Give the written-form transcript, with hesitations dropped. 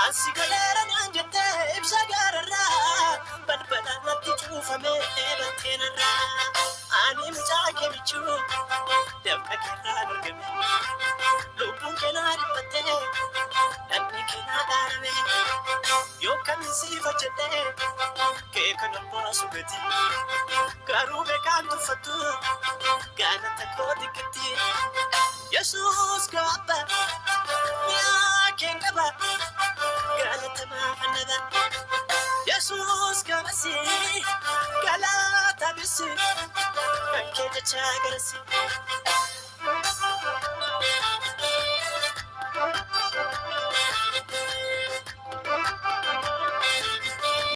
Ansi galera nanjete ibsa gararra balbala natti chufame battenarra ani mjaake bichu dabka kirra argame lubbuun kenaa dhiphatte namni kenaa dhaarame yookaan siifa jedhee kee kan abbaasu gati garuu beekaan tuffattu gaanata koo xiqqatti Yesuus gaabba mi'aa keen qaba galata maafannaba Yesuus gamasi galata bisi kan kee jechaa garasi